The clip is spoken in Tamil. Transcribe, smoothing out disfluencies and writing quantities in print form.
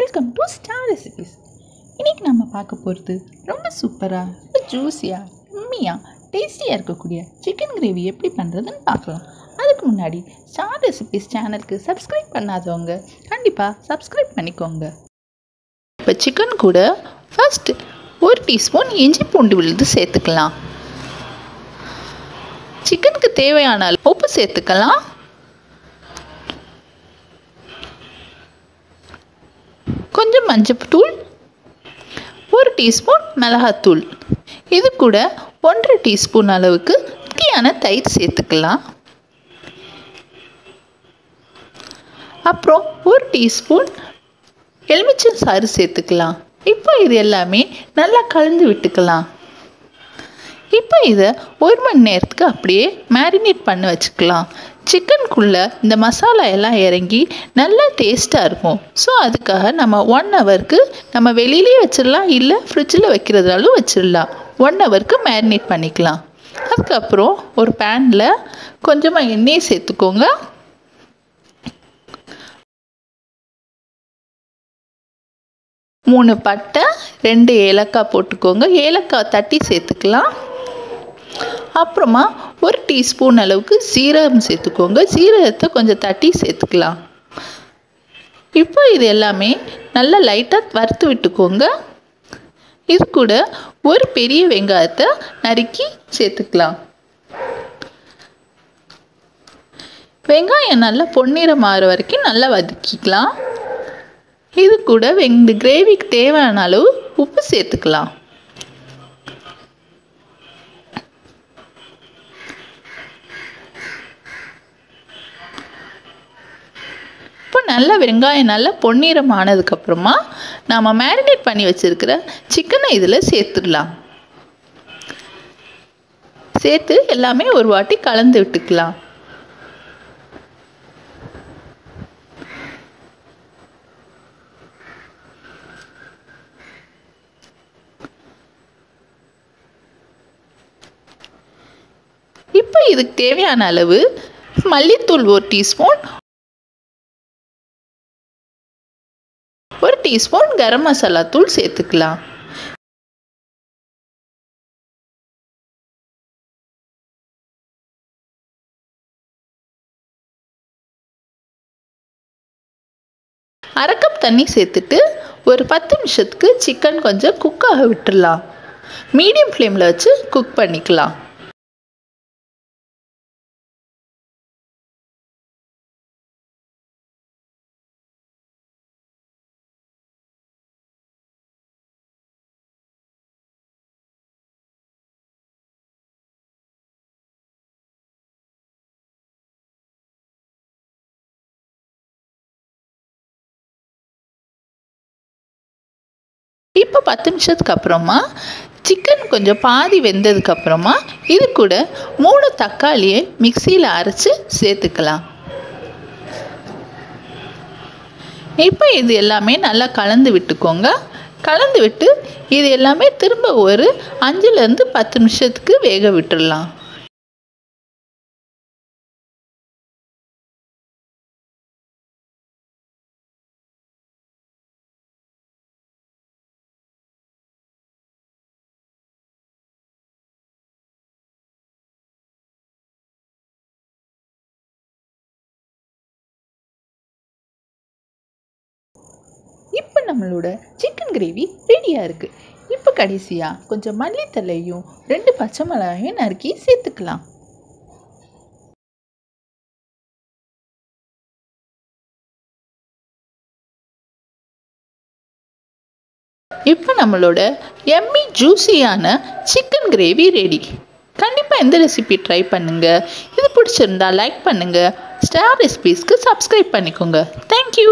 Welcome to star recipes. இன்றைக்கி நம்ம பார்க்க போகிறது ரொம்ப சூப்பராக, ரொம்ப ஜூஸியாக, யம்மியாக, டேஸ்டியாக இருக்கக்கூடிய சிக்கன் கிரேவி எப்படி பண்ணுறதுன்னு பார்க்கலாம். அதுக்கு முன்னாடி ஸ்டார் ரெசிபீஸ் சேனலுக்கு சப்ஸ்கிரைப் பண்ணாதவங்க கண்டிப்பாக சப்ஸ்கிரைப் பண்ணிக்கோங்க. இப்போ சிக்கன் கூட ஃபர்ஸ்ட் 1 டீஸ்பூன் இஞ்சி பூண்டு விழுது சேர்த்துக்கலாம். சிக்கனுக்கு தேவையான உப்பு சேர்த்துக்கலாம். கொஞ்சம் மஞ்சள்தூள், 1 டீஸ்பூன் மிளகாத்தூள், இது கூட 1.5 டீஸ்பூன் அளவுக்கு கெட்டியான தயிர் சேர்த்துக்கலாம். அப்புறம் 1 டீஸ்பூன் எலுமிச்சம் சாறு சேர்த்துக்கலாம். இப்போ இது எல்லாமே நல்லா கலந்து விட்டுக்கலாம். இப்போ இதை 1 மணி நேரத்துக்கு அப்படியே மேரினேட் பண்ணி வச்சுக்கலாம். சிக்கனுக்குள்ளே இந்த மசாலா எல்லாம் இறங்கி நல்லா டேஸ்ட்டாக இருக்கும். ஸோ அதுக்காக நம்ம 1 ஹவருக்கு நம்ம வெளியிலே வச்சிடலாம், இல்லை ஃப்ரிட்ஜில் வைக்கிறதாலும் வச்சிடலாம். 1 ஹவருக்கு மேரினேட் பண்ணிக்கலாம். அதுக்கப்புறம் ஒரு பேனில் கொஞ்சமாக எண்ணெய் சேர்த்துக்கோங்க. மூணு பட்டை, 2 ஏலக்காய் போட்டுக்கோங்க. ஏலக்காய் தட்டி சேர்த்துக்கலாம். அப்புறமா 1 டீஸ்பூன் அளவுக்கு சீரகம் சேர்த்துக்கோங்க. சீரகத்தை கொஞ்சம் தட்டி சேர்த்துக்கலாம். இப்போ இது எல்லாமே நல்லா லைட்டாக வறுத்து விட்டுக்கோங்க. இது கூட ஒரு பெரிய வெங்காயத்தை நறுக்கி சேர்த்துக்கலாம். வெங்காயம் நல்லா பொன்னிறம் மாற வரைக்கும் நல்லா வதக்கிக்கலாம். இது கூட இந்த கிரேவிக்கு தேவையான அளவு உப்பு சேர்த்துக்கலாம். இப்போ நல்லா வெங்காயம் நல்லா பொன்னிறம் ஆனதுக்கப்புறமா நாம் மேரினேட் பண்ணி வச்சுருக்கிற சிக்கனை இதில் சேர்த்துடலாம். சேர்த்து எல்லாமே ஒரு வாட்டி கலந்து விட்டுக்கலாம். இப்போ இதுக்கு தேவையான அளவு மல்லித்தூள் 1 டீஸ்பூன், 1 டீஸ்பூன் கரம் மசாலா தூள் சேர்த்துக்கலாம். அரை கப் தண்ணி சேர்த்துட்டு ஒரு 10 நிமிஷத்துக்கு சிக்கன் கொஞ்சம் குக்காக விட்டுடலாம். மீடியம் ஃப்ளேமில் வச்சு குக் பண்ணிக்கலாம். இப்போ 10 நிமிஷத்துக்கு அப்புறமா சிக்கன் கொஞ்சம் பாதி வெந்ததுக்கப்புறமா இது கூட 3 தக்காளியை மிக்சியில் அரைச்சி சேர்த்துக்கலாம். இப்போ இது எல்லாமே நல்லா கலந்து விட்டுக்கோங்க. கலந்து விட்டு இது எல்லாமே திரும்ப ஒரு 5லேருந்து 10 நிமிஷத்துக்கு வேக விட்டுடலாம். இப்போ நம்மளோட சிக்கன் கிரேவி ரெடியாக இருக்குது. இப்போ கடைசியாக கொஞ்சம் மல்லித்தலையும் 2 பச்சை மிளகாயும் நறுக்கி சேர்த்துக்கலாம். இப்போ நம்மளோட யம்மி ஜூஸியான சிக்கன் கிரேவி ரெடி. கண்டிப்பாக இந்த ரெசிபி ட்ரை பண்ணுங்கள். இது பிடிச்சிருந்தா லைக் பண்ணுங்கள். ஸ்டார் ரெசிபீஸ்க்கு சப்ஸ்கிரைப் பண்ணிக்கோங்க. தேங்க்யூ.